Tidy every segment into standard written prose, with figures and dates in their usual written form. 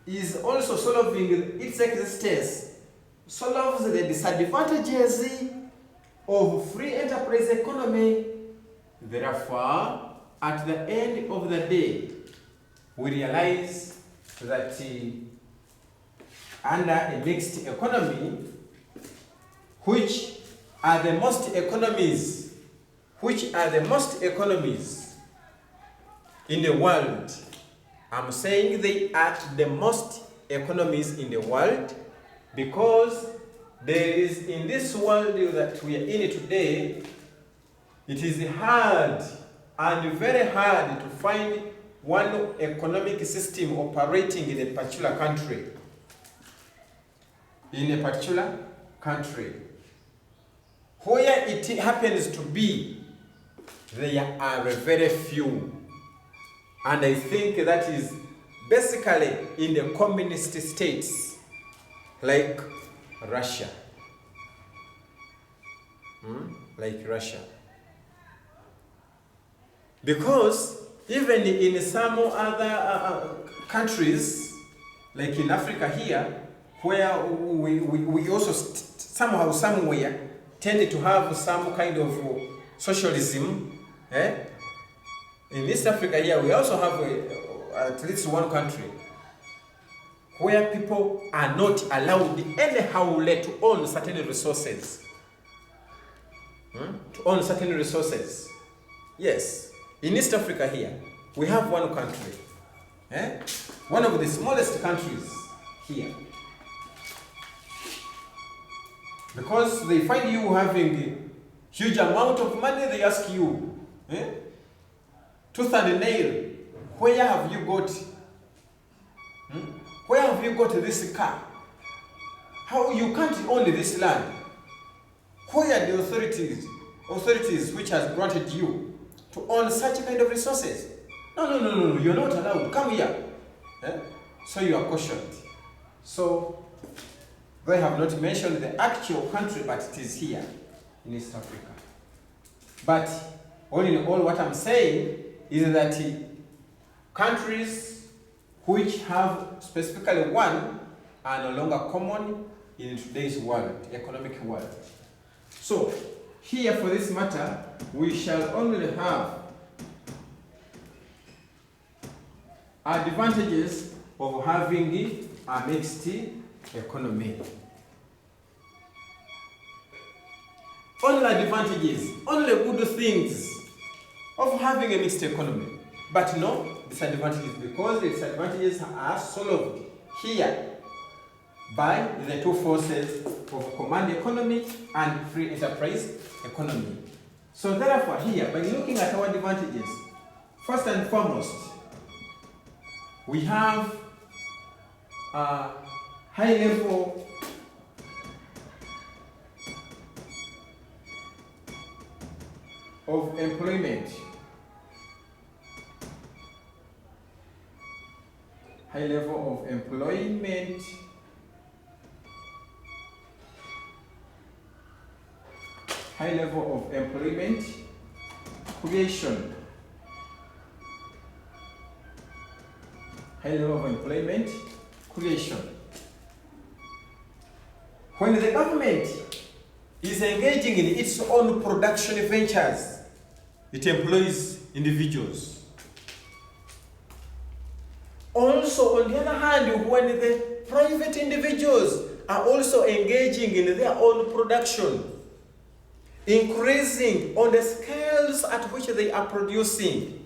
is also solving its existence, solves the disadvantages of free enterprise economy. Therefore, at the end of the day, we realize that under a mixed economy, which are the most economies in the world. I'm saying they are the most economies in the world because there is in this world that we are in today, it is hard and very hard to find one economic system operating in a particular country. Where it happens to be, there are very few. And I think that is basically in the communist states like Russia. Because even in some other countries, like in Africa here, where we also somehow, somewhere, tend to have some kind of socialism, in East Africa here, we also have at least one country where people are not allowed anyhow to own certain resources. Yes, in East Africa here, we have one country, one of the smallest countries here. Because they find you having a huge amount of money, they ask you, tooth and nail, where have you got this car? How you can't own this land? Where are the authorities which has granted you to own such kind of resources? No, you're not allowed. Come here. So you are cautioned. So they have not mentioned the actual country, but it is here in East Africa. But all in all, what I'm saying is that countries which have specifically one are no longer common in today's world, economic world. So here for this matter, we shall only have advantages of having a mixed economy. Only advantages, only good things of having a mixed economy, but no disadvantages, because the disadvantages are solved here by the two forces of command economy and free enterprise economy. So therefore here, by looking at our advantages, first and foremost, we have a high level of employment. High level of employment. High level of employment creation. High level of employment creation. When the government is engaging in its own production ventures, it employs individuals. Also, on the other hand, when the private individuals are also engaging in their own production, increasing on the scales at which they are producing,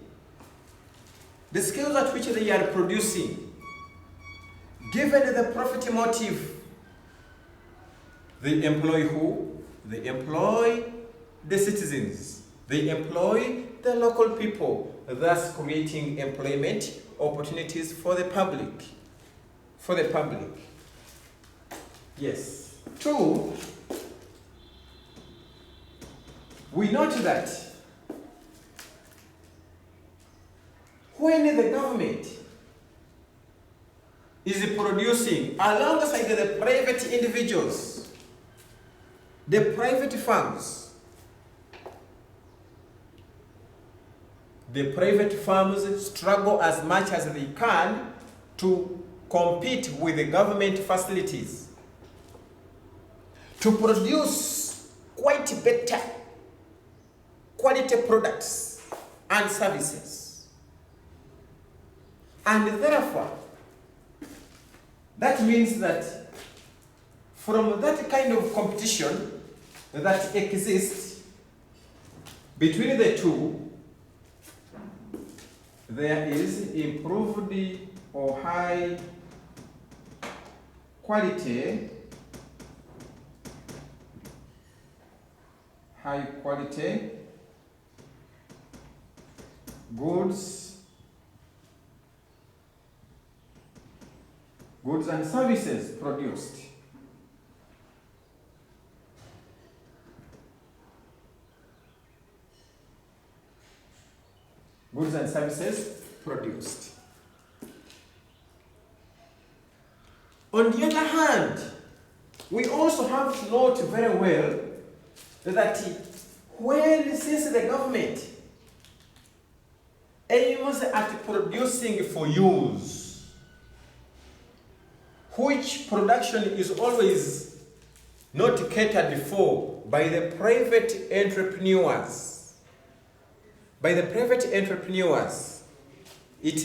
given the profit motive, they employ who? They employ the citizens. They employ the local people, thus creating employment opportunities for the public. Yes. Two, we note that when the government is producing alongside the private individuals, the private firms struggle as much as they can to compete with the government facilities to produce quite better quality products and services. And therefore, that means that from that kind of competition that exists between the two, there is improved or high quality goods and services produced. Goods and services produced. On the other hand, we also have to note very well that since the government aims at producing for use, which production is always not catered for by the private entrepreneurs. It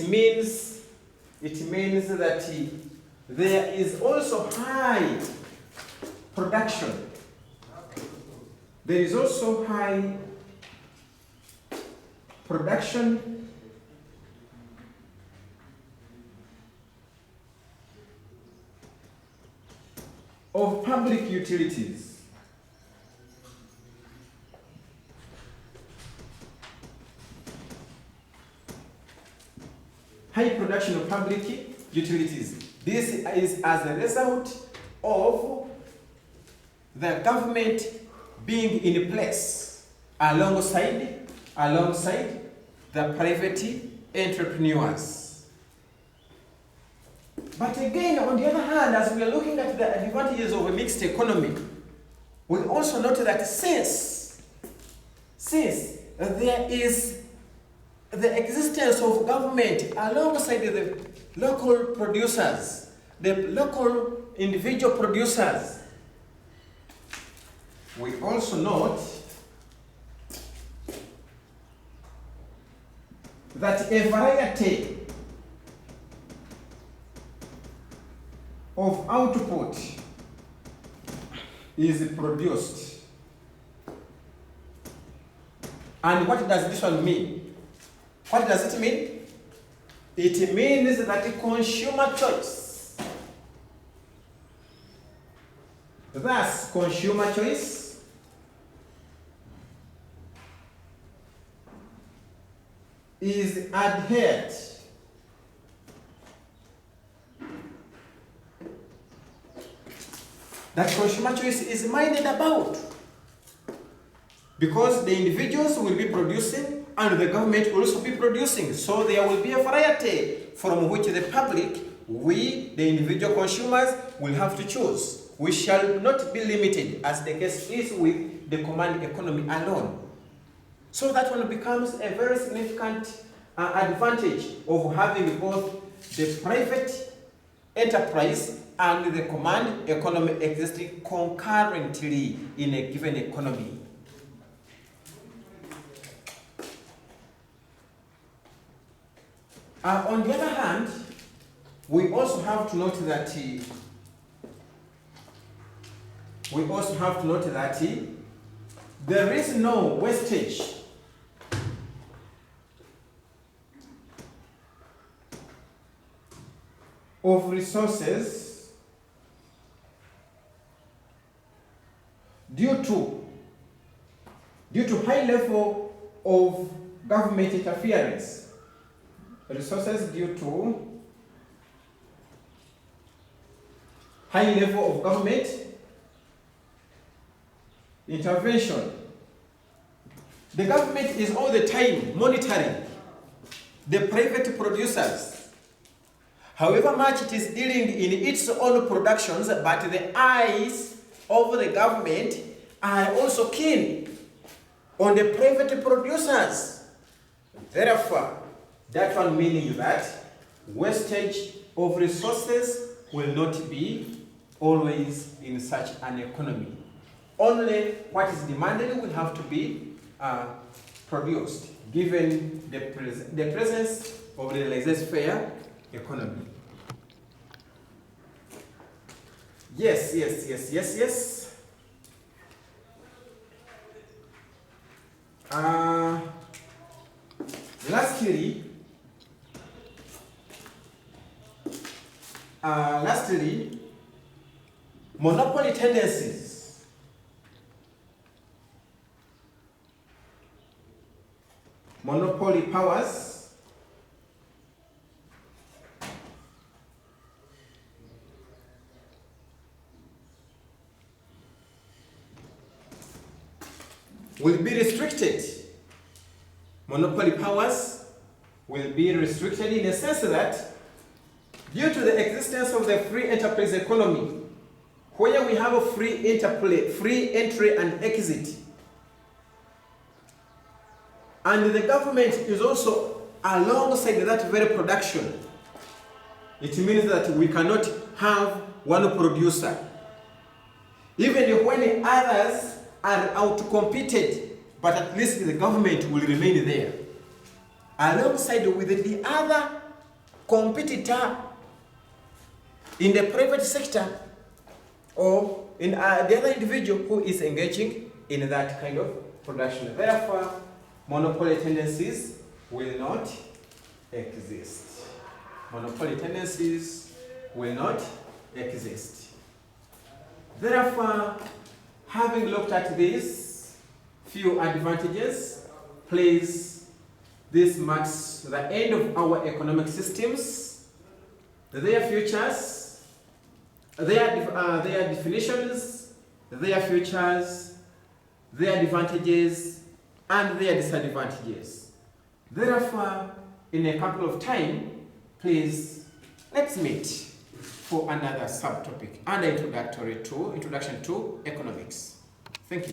means that there is also high production. There is also high production of public utilities. High production of public utilities. This is as a result of the government being in place alongside the private entrepreneurs. But again, on the other hand, as we are looking at the advantages of a mixed economy, we also note that since there is the existence of government alongside the local producers, the local individual producers, we also note that a variety of output is produced. And what does this one mean? What does it mean? It means that consumer choice. Thus, consumer choice is adhered that consumer choice is minded about, because the individuals will be producing and the government will also be producing, so there will be a variety from which the public, we the individual consumers, will have to choose. We shall not be limited as the case is with the command economy alone. So that one becomes a very significant advantage of having both the private enterprise and the command economy existing concurrently in a given economy. On the other hand, we also have to note that there is no wastage of resources due to high level of government interference. Resources due to high level of government intervention. The government is all the time monitoring the private producers, however much it is dealing in its own productions, but the eyes of the government are also keen on the private producers. Therefore, that one meaning that wastage of resources will not be always in such an economy. Only what is demanded will have to be produced, given the presence of the laissez-faire economy. Yes. Lastly, monopoly tendencies. Monopoly powers. Will be restricted. Monopoly powers will be restricted in the sense that due to the existence of the free enterprise economy, where we have a free interplay, free entry and exit, and the government is also alongside that very production, it means that we cannot have one producer. Even when others are outcompeted, but at least the government will remain there, alongside with the other competitor in the private sector or in the other individual who is engaging in that kind of production. Therefore, monopoly tendencies will not exist. Monopoly tendencies will not exist. Therefore, having looked at these few advantages, please, this marks the end of our economic systems, their futures, their definitions, their futures, their advantages, and their disadvantages. Therefore, in a couple of time, please, let's meet for another subtopic under introduction to economics.